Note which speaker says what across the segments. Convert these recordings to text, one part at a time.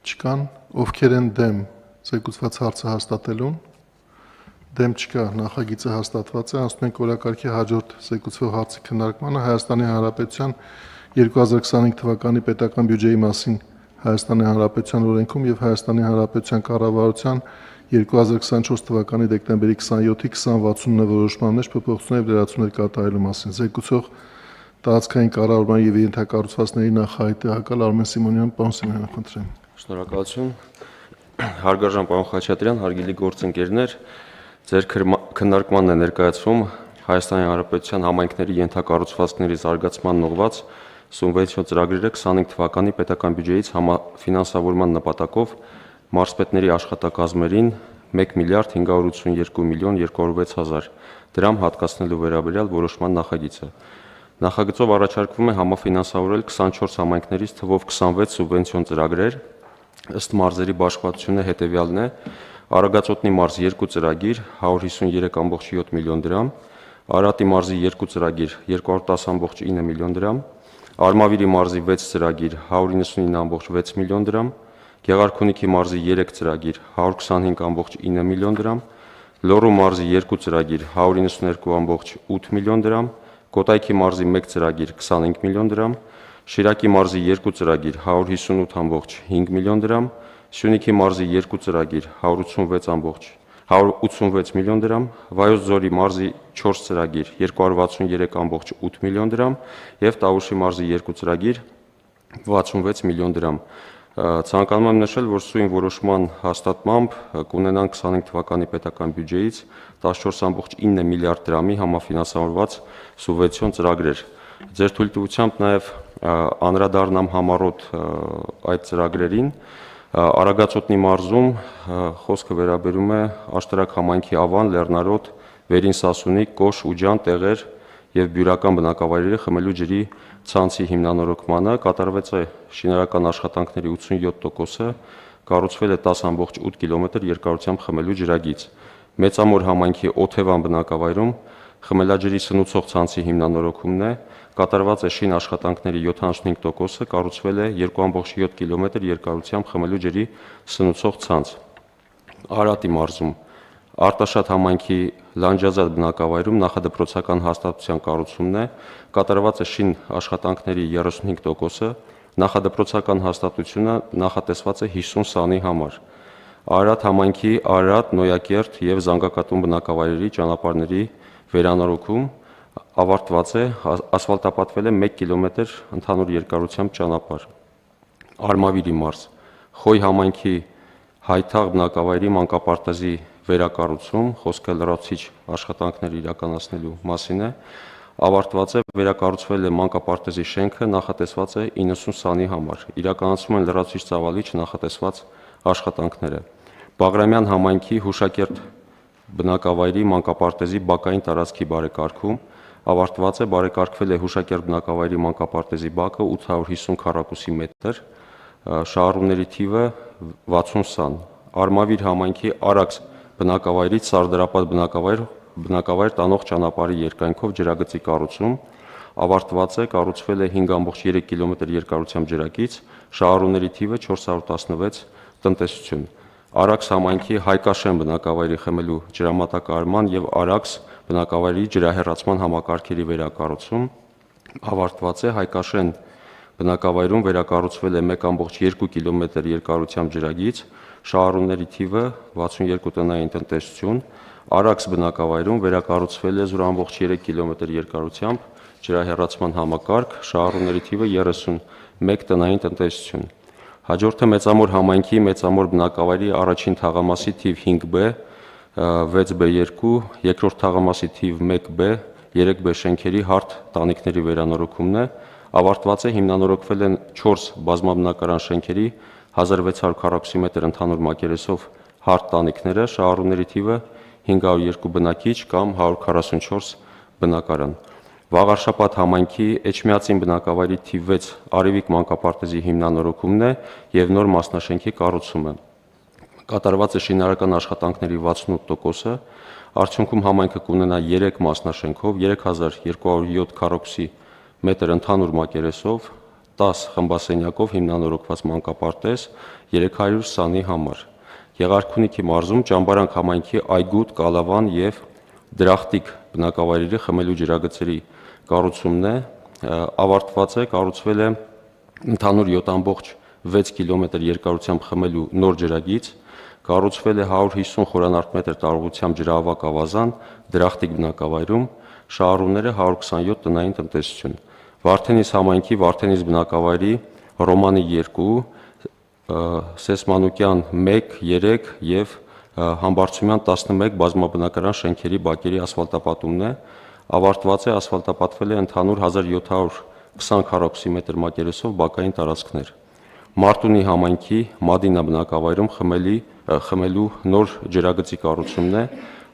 Speaker 1: Չկան, ովքեր են դեմ զեկուցված հարցը հաստատելուն, դեմ չկա, նախագիծը հաստատված է, անցնում ենք օրակարգի հաջորդ զեկուցվող հարցի քննարկմանը Հայաստանի Հանրապետության 2025 թվականի պետական բյուջեի մասին Հայաստանի Հանրապետության օրենքում եւ Հայաստանի Հանրապետության կառավարության 2024 թվականի դեկտեմբերի 27-ի 2069 որոշման մեջ փոփոխություններ եւ լրացումներ կատարելու մասին զեկուցող տարածքային կառավարման եւ ենթակառուցվածքների նախահայտահակալ Արմեն Սիմոնյան, պարոն Սիմոնյան, խնդրեմ։
Speaker 2: Շնորհակալություն։ Հարգարժան պարոն Խաչատրյան, հարգելի գործընկերներ, ձեր քննարկմանն է ներկայացվում Հայաստանի Հանրապետության համայնքների ենթակառուցվածքների զարգացման ուղղված սուբվենցիոն ծրագրերը 25 թվականի պետական բյուջեից համաֆինանսավորման նպատակով մարզպետների աշխատակազմերին 1 միլիարդ 582 միլիոն 206 հազար դրամ հատկացնելու վերաբերյալ որոշման նախագիծը։ Նախագծով առաջարկվում է համաֆինանսավորել 24 համայնքներից թվով 26 սուբվենցիոն ծրագրեր, ըստ մարզերի բաշխվածությունը հետևյալն է. Արագածոտնի մարզ 2 ծրագիր 153.7 միլիոն դրամ, Արարատի մարզի 2 ծրագիր 210.9 միլիոն դրամ, Արմավիրի մարզի 6 ծրագիր 199.6 միլիոն դրամ, Գեղարքունիքի մարզի 3 ծրագիր 125.9 միլիոն դրամ, Լոռու մարզի 2 ծրագիր 192.8 միլիոն դրամ, Կոտայքի մարզի 1 ծրագիր 25 միլիոն դրամ, Շիրակի մարզի 2 ծրագիր 158.5 միլիոն դրամ, Սյունիքի մարզի 2 ծրագիր 186 միլիոն դրամ, Վայոց ձորի մարզի 4 ծրագիր 263.8 միլիոն դրամ եւ Տավուշի մարզի 2 ծրագիր 66 միլիոն դրամ։ Ցանկանում եմ նշել, որ սույն որոշման հաստատմամբ կունենան 25 թվականի պետական բյուջեից 14.9 միլիարդ դրամի համաֆինանսավորված սուբվենցիոն ծրագրեր։ Ձեր թույլտվությամբ նաև անդրադառնամ համառոտ այդ ծրագրերին։ Արագածոտնի մարզում խոսքը վերաբերում է աշտարակ համայնքի Ավան, Լեռնարոտ, Վերին Սասունիկ, Կոշ, Ուջան տեղեր եւ բյուրական բնակավայրերի խմելու ջրի ցանցի հիմնանորոգմանը կատարվեց է շինարարական աշխատանքների 87%-ը, կառուցվել է 10.8 կիլոմետր երկարությամբ խմելու ջրագիծ։ Մեծամոր համայնքի Օթևան բնակավայրում խմելաջրի սնուցող ցանցի հիմնանորոգումն է, կատարված է շին աշխատանքների 75%-ը, կառուցվել է 2.7 կիլոմետր երկարությամբ խմելու ջրի սնուցող ցանց։ Արարատի մարզում Արտաշատ համայնքի Լանջազատ բնակավայրում նախադպրոցական հաստատության կառուցումն է, կատարված է շին աշխատանքների 35%-ը, նախադպրոցական հաստատությունը նախատեսված է 50 սանի համար։ Արարատ համայնքի Արարատ, Նոյակերտ եւ Զանգակատուն բնակավայրերի ճանապարհների վերանորոգում ավարտված է, ասֆալտապատվել է 1 կիլոմետր ընդհանուր երկարությամբ ճանապարհ։ Արմավիրի մարզ Խոյ համայնքի Հայթաղ բնակավայրի մանկապարտեզի վերակառուցում, խոսքը լրացուցիչ աշխատանքներ իրականացնելու մասին է, ավարտված է, վերակառուցվել է մանկապարտեզի շենքը, նախատեսված է 90 սանի համար, իրականացվում են լրացուցիչ ծավալիչ նախատեսված աշխատանքները։ Բաղրամյան համայնքի Հուշակերտ բնակավայրի մանկապարտեզի բակային տարածքի բարեկարգում, ավարտված է, բարեկարգվել է Հուշակերտ բնակավայրի մանկապարտեզի բակը 850 քառակուսի մետր, շահառուների թիվը 60 սան։ Արմավիր համայնքի Արաքս բնակավայրից Սարդարապատ բնակավայր տանող ճանապարհի երկայնքով ջրագծի կառուցում, ավարտված է, կառուցվել է 5.3 կիլոմետր երկարությամբ ջրագիծ, շահառուների թիվը 416 տնտեսություն։ Արաքս համայնքի Հայկաշեն բնակավայրի խմելու ջրամատակարարման եւ Արաքս բնակավայրի ջրահեռացման համակարգերի վերակառուցում, ավարտված է, Հայկաշեն բնակավայրում վերակառուցվել է 1.2 կիլոմետր երկարությամբ ջրագիծ, շահառուների թիվը 62 տնային տնտեսություն, Արաքս բնակավայրում վերակառուցվել է 0.3 կիլոմետր երկարությամբ ջրահեռացման համակարգ, շահառուների թիվը 31 տնային տնտեսություն։ Հաջորդը Մեծամոր համայնքի Մեծամոր բնակավայրի առաջին թաղամասի թիվ 5B, 6B2, երկրորդ թաղամասի թիվ 1B, 3B շենքերի հարթ տանիքների վերանորոգումն է, ավարտված է, հիմնանորոգվել են 4 բազմաբնակարան շենքերի 1600 քառակուսի մետր ընդհանուր մակերեսով հարթ տանիքները, շահառուների թիվը 502 բնակիչ կամ 144 բնակարան։ Վաղարշապատ համայնքի Էջմիածին բնակավայրի թիվ 6 Արևիկ մանկապարտեզի հիմնանորոգումն է եւ նոր մասնաշենքի կառուցումը։ Կատարված է շինարարական աշխատանքների 68%-ը, արդյունքում համայնքը կունենա 3 մասնաշենքով 3207 քառակուսի մետր ընդհանուր մակերեսով, 10 խմբասենյակով հիմնանորոգված մանկապարտեզ 320-ի համար։ Գեղարքունիքի մարզում Ճամբարանք համայնքի Այգուտ, Կալավան եւ Դրախտիկ բնակավայրերի խմելու ջրագծերի կառուցումն է, ավարտված է, կառուցվել է ընդհանուր 7.6 կիլոմետր երկարությամբ խմելու նոր ջրագիծ, կառուցվել է 150 խորանարդ մետր տարողությամբ ջրահավաք ավազան Դրախտիկ բնակավայրում, շահառուները 127 տնային տնտեսություն։ Վարդենիս համայնքի Վարդենիս բնակավայրի Ռոմանի 2, Սեսմանուկյան 1, 3 եւ Համբարձումյան 11 բազմաբնակարան շենքերի բակերի ասֆալտապատումն է, ավարտված է, ասֆալտապատվել է ընդհանուր 1720 քառակուսի մետր մակերեսով բակային տարածքներ։ Մարտունի համայնքի Մադինա բնակավայրում խմելու նոր ջրագծի կառուցումն է,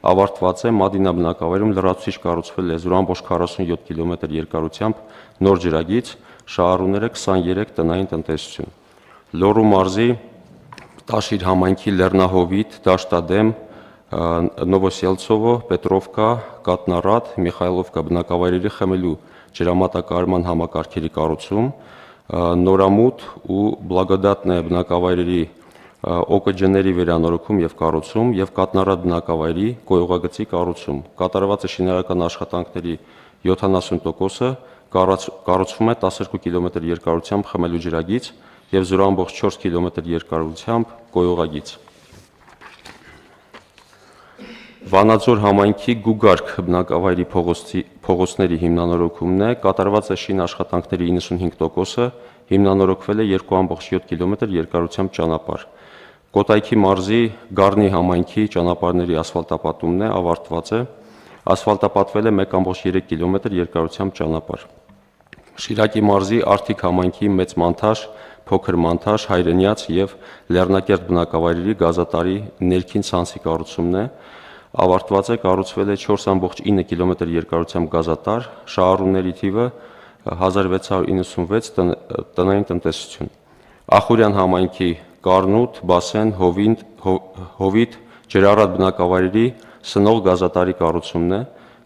Speaker 2: ավարտված է, Մադինա բնակավայրում լրացուցիչ կառուցվել է 0.47 կիլոմետր երկարությամբ նոր ջրագիծ, շահառուները 23 տնային տնտեսություն։ Լոռու մարզի Տաշիր համայնքի Լեռնահովիտ, Դաշտադեմ, Նովոսելցովո, Պետրովկա, Կատնարատ, Միխայլովկա բնակավայրերի խմելու ջրամատակարարման համակարգերի կառուցում, Նորամուտ ու Բլագոդատնե բնակավայրերի օկեջների վերանորոգում եւ կառուցում եւ Կատնարատ բնակավայրի գոյողագծի կառուցում։ Կատարված է շինարարական աշխատանքների 70%-ը, կառուցվում է 12 կիլոմետր երկարությամբ խմելու ջրագիծ եւ 0.4 կիլոմետր երկարությամբ գոյողագիծ։ Վանաձոր համայնքի Գուգարք բնակավայրի փողոցների հիմնանորոգումն է, կատարված է շին աշխատանքների 95%-ը, հիմնանորոգվել է 2.7 կիլոմետր երկարությամբ ճանապարհ։ Կոտայքի մարզի Գառնի համայնքի ճանապարհների ասֆալտապատումն է, ավարտված է, ասֆալտապատվել է 1.3 կիլոմետր երկարությամբ ճանապարհ։ Շիրակի մարզի Արթիկ համայնքի Մեծ Մանթաշ, Փոքր Մանթաշ, Հայրենյաց եւ Լեռնակերտ բնակավայրերի գազատարի ներքին ցանցի կառուցումն է, ավարտված է, կառուցվել է 4.9 կիլոմետր երկարությամբ գազատար, շահառուների թիվը 1696 տնային տնտեսություն։ Ախուրյան համայնքի Կարնուտ, Բասեն, Հովիտ, ջրառատ բնակավայրերի սնող գազատարի կառուցումն է,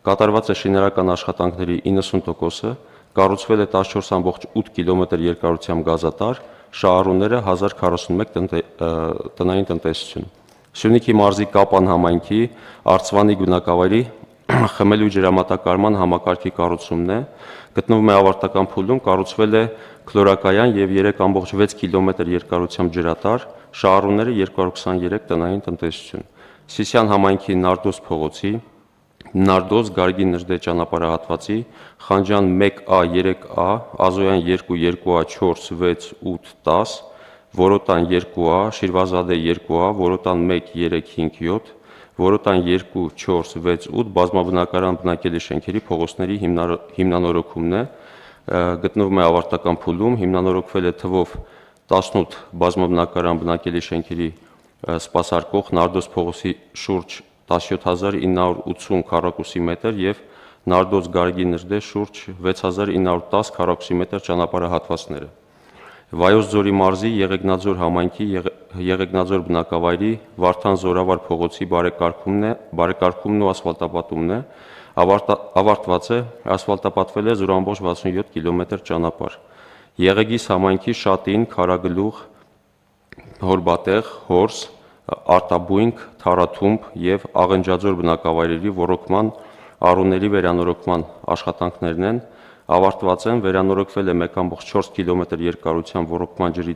Speaker 2: կատարված է շինարարական աշխատանքների 90%-ը, կառուցվել է 14.8 կիլոմետր երկարությամբ գազատար, շահառուները 1041 տնային տնտեսություն։ Սյունիքի մարզի Կապան համայնքի Արծվանիկ բնակավայրի խմելու ջրամատակարարման համակարգի կառուցումն է, գտնվում է ավարտական փուլում, կառուցվել է քլորակայան եւ 3.6 կիլոմետր երկարությամբ ջրատար, շահառուները 223 տնային տնտեսություն։ Սիսյան համայնքի Նարդոս փողոցի Նարդոս Գարգին Նժդե ճանապարհահատվածի Խանջան 1A, 3A, Ազոյան 2, 2A, 4, 6, 8, 10, Որոտան 2A, Շիրվազադե 2A, Որոտան 1, 3, 5, 7, Որոտան 2, 4, 6, 8 բազմաբնակարան բնակելի շենքերի փողոցների հիմնանորոգումն է, գտնվում է ավարտական փուլում, հիմնանորոգվել է թվով 18 բազմաբնակարան բնակելի շենքերի սպասարկող Նարդոս փողոցի շուրջ 17980 քառակուսի մետր եւ Նարդոս Գարգի Նժդե շուրջ 6910 քառակուսի մետր ճանապարհահատվածները։ Վայոց ձորի մարզի Եղեգնաձոր համայնքի Եղեգնաձոր բնակավայրի Վարդան Զորավար փողոցի բարեկարգումն ու ասֆալտապատումն է, ավարտված է, ասֆալտապատվել է 0.67 կիլոմետր ճանապարհ։ Եղեգիս համայնքի Շատին, Քարագլուխ, Հորբատեղ, Հորս, Արտաբույնք, Թարաթումբ եւ Աղնջաձոր բնակավայրերի ոռոգման առուների վերանորոգման աշխատանքներն են, ավարտված են, վերանորոգվել է 1.4 կիլոմետր երկարությամբ ոռոգման ջրի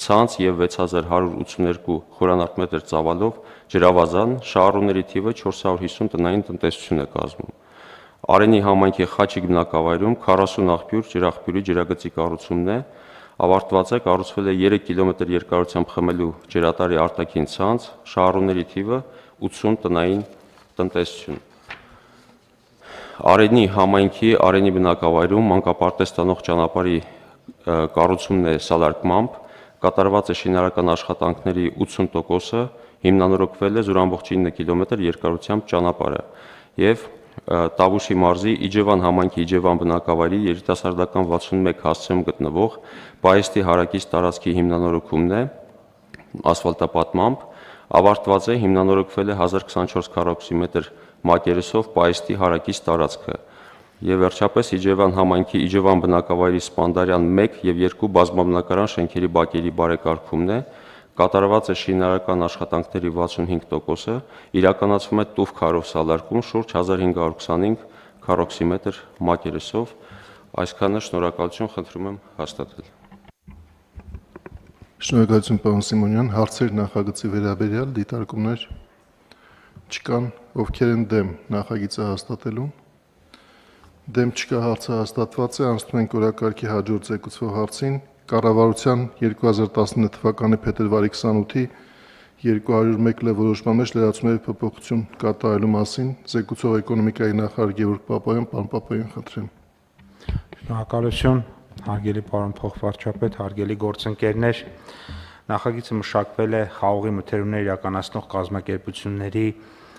Speaker 2: ցանց եւ 6182 խորանարդ մետր ծավալով ջրավազան, շահառուների թիվը 450 տնային տնտեսություն է կազմում։ Արենի համայնքի Խաչիկ բնակավայրում 40 աղբյուր ջրաղբյուրի ջրագծի կառուցումն է, ավարտված է, կառուցվել է 3 կիլոմետր երկարությամբ խմելու ջրատարի արտաքին ցանց, շահառուների թիվը 80 տնային տնտեսություն։ Արենի համայնքի Արենի բնակավայրում մանկապարտեզ տանող ճանապարհի կառուցումն է սալարկմամբ, կատարված է շինարարական աշխատանքների 80%-ը, հիմնանորոգվել է 0.9 կիլոմետր երկարությամբ ճանապարհը եւ Տավուշի մարզի Իջևան համայնքի Իջևան բնակավայրի երիտասարդական 61 հասցեում գտնվող Պայեստի հարակից տարածքի հիմնանորոգումն է ասֆալտապատմամբ, ավարտված է, հիմնանորոգվել է 1024 քառակուսի մետր մակերեսով Պայեստի հարակից տարածքը։ Եվ վերջապես Իջևան համայնքի Իջևան բնակավայրի Սպանդարյան 1 եւ 2 բազմաբնակարան շենքերի բակերի բարեկարգումն է, կատարված է շինարարական աշխատանքների 65%-ը, իրականացվում է տուֆ քարով սալարկում շուրջ 1525 քառոքսիմետր մակերեսով, այսքանը շնորհակալություն, խնդրում եմ հաստատել։
Speaker 1: Շնորհակալություն պարոն Սիմոնյան, հարցեր նախագծի վերաբերյալ դիտարկումներ չկան, ովքեր են դեմ նախագիծը հաստատելուն։ Դեմ չկա, հարցը հաստատված է, անցնում ենք օրակարգի հաջորդ զեկուցվող հարցին, կառավարության 2019 թվականի փետրվարի 28-ի 201 Լ որոշման մեջ լրացումների փոփոխություն կատարելու մասին զեկուցող էկոնոմիկայի նախարար Գևորգ Պապայան, պարոն Պապայան, խնդրեմ։
Speaker 3: Շնորհակալություն, հարգելի պարոն փոխվարչապետ, հարգելի գործընկերներ, նախագիծը մշակվել է խաղողի մթերումներ իրականացնող կազմակերպությունների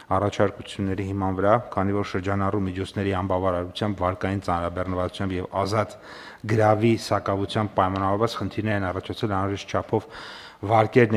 Speaker 3: առաջարկությունների հիման վրա, քանի որ շրջանառու միջոցների անբավարարությամբ, վարկային ծանրաբեռնվածությամբ եւ ազատ գրավի սակավությամբ պայմանավորված խնդիրներ են առաջացել անհրաժեշտ չափով վարկեր